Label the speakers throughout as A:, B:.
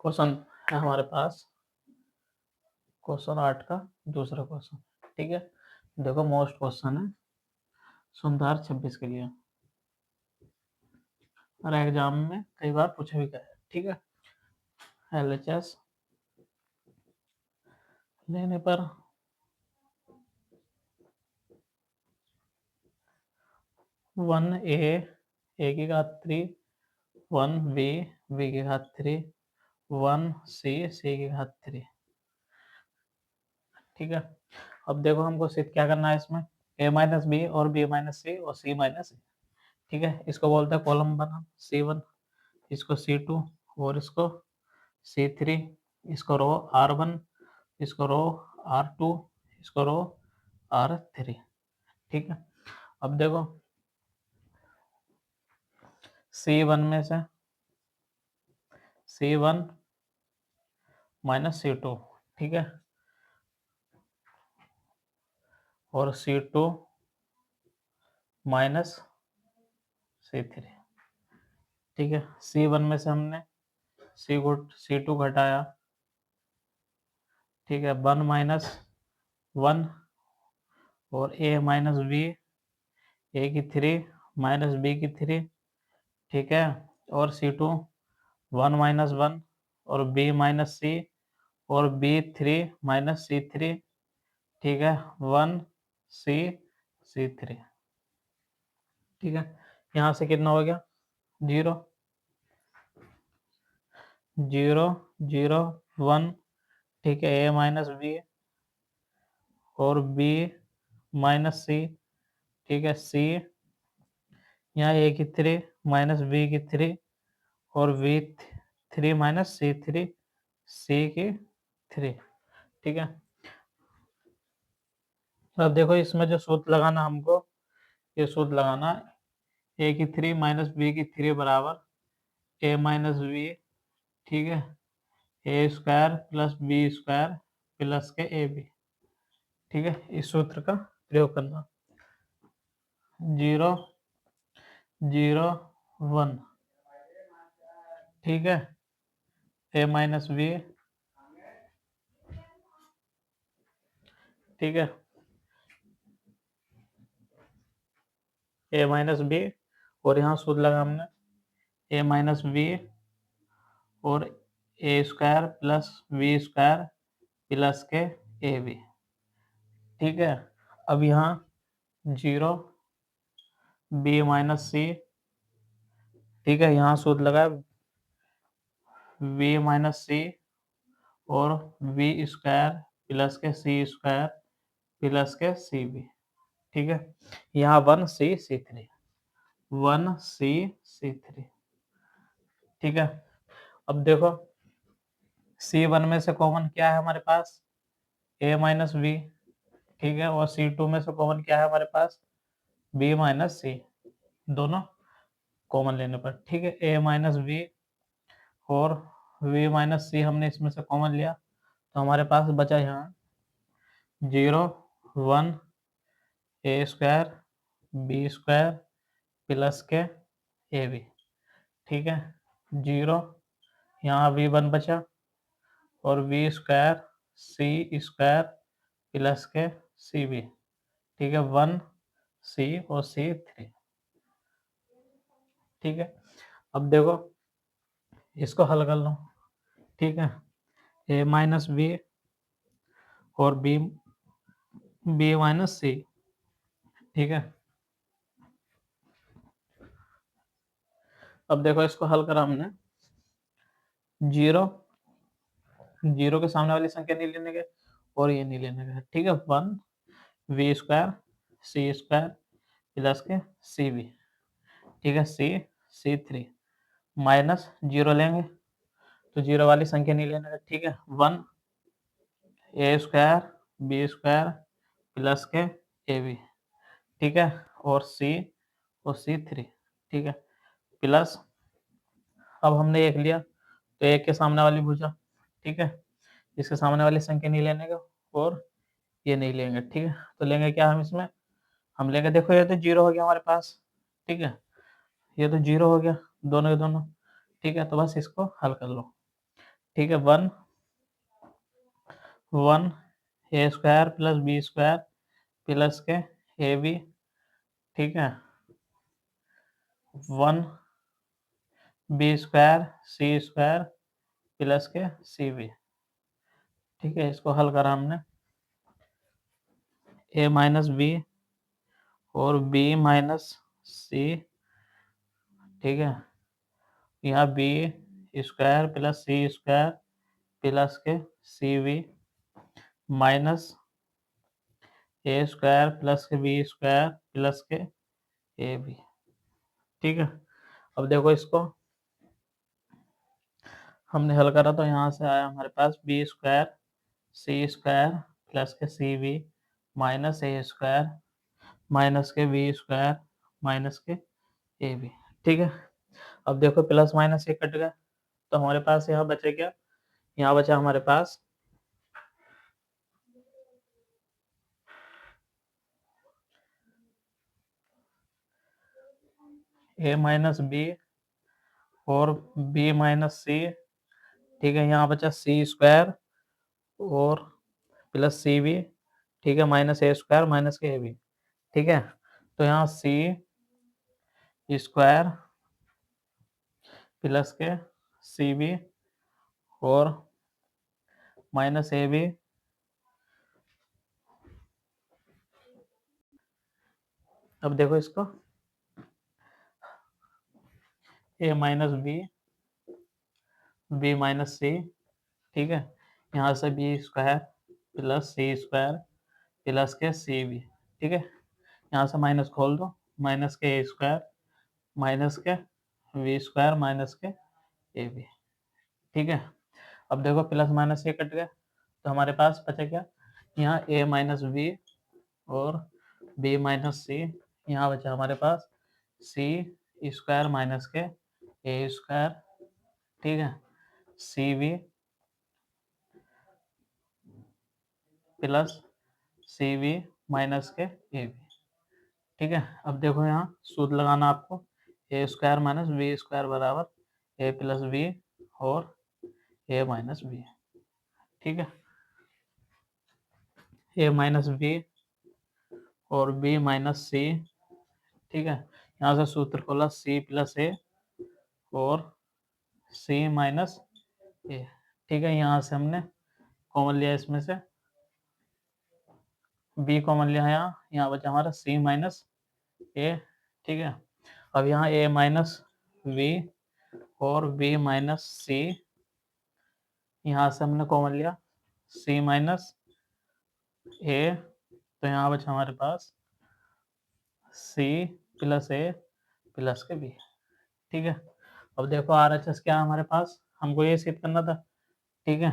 A: Question है हमारे पास question 8 का दूसरा क्वेश्चन। ठीक है, देखो मोस्ट क्वेश्चन है सुंदर 26 के लिए और एग्जाम में कई बार पूछा भी गया है। ठीक है, एलएचएस लेने पर 1a a की घात 3, 1b b की घात 3, 1c c की घात 3। ठीक है, अब देखो हमको सिर्फ क्या करना है इसमें, a माइनस बी और b माइनस सी और c माइनस ए। ठीक है, इसको बोलते हैं कॉलम बना C1, इसको C2 और इसको C3, इसको रो R1, इसको रो R2, इसको रो R3। ठीक है, अब देखो C1 में से C1 माइनस C2, ठीक है, और C2 माइनस C3। ठीक है, C1 में से हमने C2 घटाया। ठीक है, 1 माइनस 1 और a माइनस बी, a की 3 माइनस b की 3। ठीक है, और C2 1 माइनस 1 और b माइनस सी और B3 माइनस C3। ठीक है, 1 C3। ठीक है, यहाँ से कितना हो गया 0 0 0 1। ठीक है, a माइनस बी और b माइनस सी। ठीक है, c यहाँ a की 3 माइनस b की 3 और V3 माइनस C3 c की 3। ठीक है, अब देखो इसमें जो सूत्र लगाना हमको, ये सूत्र लगाना a की 3 माइनस b की 3 बराबर a माइनस बी। ठीक है, A square plus B square plus के ए बी। ठीक है, इस सूत्र का प्रयोग करना 0 0 1। ठीक है, ए माइनस बी। ठीक है, ए माइनस बी और यहाँ सूत्र लगा हमने ए माइनस बी और A square plus B square plus के ए बी। ठीक है, अब यहाँ 0 बी माइनस सी। ठीक है, यहाँ सूत्र लगा बी माइनस सी और बी स्क्वायर प्लस के सी स्क्वायर प्लस के सी बी। ठीक है, यहाँ 1 C थ्री। ठीक है, अब देखो C1 में से कॉमन क्या है हमारे पास, a माइनस बी। ठीक है, और C2 में से कॉमन क्या है हमारे पास, b माइनस सी। दोनों कॉमन लेने पर। ठीक है, a माइनस बी और v माइनस सी हमने इसमें से कॉमन लिया तो हमारे पास बचा यहाँ 0 1 a square b square plus के ए बी। ठीक है, 0 यहाँ v1 बचा और v square C square plus के सी बी। ठीक है, 1 C और C3। ठीक है, अब देखो इसको हल कर लो। ठीक है, a माइनस बी और b माइनस सी। ठीक है, अब देखो इसको हल करा हमने 0 0 के सामने वाली संख्या नहीं लेने के और ये नहीं लेने के। ठीक है, 1 v square C square plus के सी बी। ठीक है, C3 माइनस 0 लेंगे तो 0 वाली संख्या नहीं लेने का। ठीक है, 1 a square b square plus के ए बी। ठीक है, और C3। ठीक है, प्लस अब हमने एक लिया तो एक के सामने वाली भुजा। ठीक है, इसके सामने वाली संख्या नहीं लेने का और ये नहीं लेंगे। ठीक है, तो लेंगे क्या हम इसमें, हम लेंगे, देखो ये तो 0 हो गया हमारे पास। ठीक है, ये तो 0 हो गया दोनों के दोनों। ठीक है, तो बस इसको हल कर लो। ठीक है, 1 A square plus B square plus के ए बी, ठीक है, 1 B square C square plus के सी बी। ठीक है, इसको हल करा हमने, ए माइनस बी और बी माइनस सी, ठीक है, यहाँ B square plus C square plus के C B minus A square plus के बी स्क्वायर प्लस के ए बी। ठीक है, अब देखो इसको हमने हल करा तो यहाँ से आया हमारे पास B square C square plus के C B minus A square minus के बी स्क्वायर माइनस के ए बी। ठीक है, अब देखो प्लस माइनस ये कट गया तो हमारे पास यहाँ बचे क्या, यहाँ बचा हमारे पास ए माइनस बी और बी माइनस सी। ठीक है, यहाँ बचा सी स्क्वायर और प्लस सी बी, ठीक है, minus A square minus k A B. ठीक है, तो यहाँ सी स्क्वायर प्लस के सी बी और माइनस ए बी, अब देखो इसको ए माइनस बी माइनस सी, ठीक है, यहाँ से B square plus C square plus के सी बी। ठीक है, यहाँ से माइनस खोल दो, माइनस के ए स्क्वायर माइनस के we square minus k A B. ठीक है, अब देखो प्लस माइनस ये कट गया तो हमारे पास बचा क्या, यहाँ ए माइनस बी और बी माइनस सी, यहाँ बचा हमारे पास सी स्क्वायर माइनस के ए स्क्वायर, ठीक है, c b plus c B minus k ए बी। ठीक है, अब देखो यहाँ सूत्र लगाना आपको, ए स्क्वायर माइनस बी स्क्वायर बराबर ए प्लस बी और ए माइनस बी। ठीक है, ए माइनस बी और बी माइनस सी, ठीक है, यहाँ से सूत्र खोला सी प्लस ए और सी माइनस ए। ठीक है, यहाँ से हमने कॉमन लिया, इसमें से बी कॉमन लिया, यहाँ बचा हमारा सी माइनस ए। ठीक है, अब यहाँ ए माइनस बी और बी माइनस सी, यहाँ से हमने कॉमन लिया सी माइनस ए, तो यहाँ बचा हमारे पास सी प्लस ए प्लस के बी। ठीक है, अब देखो आर एच एस क्या है हमारे पास, हमको ये सिद्ध करना था। ठीक है,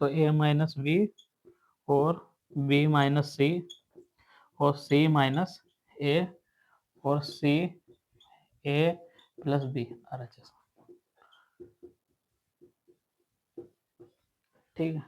A: तो ए माइनस बी और बी माइनस सी और सी माइनस ए और C A plus B R H S. ठीक है,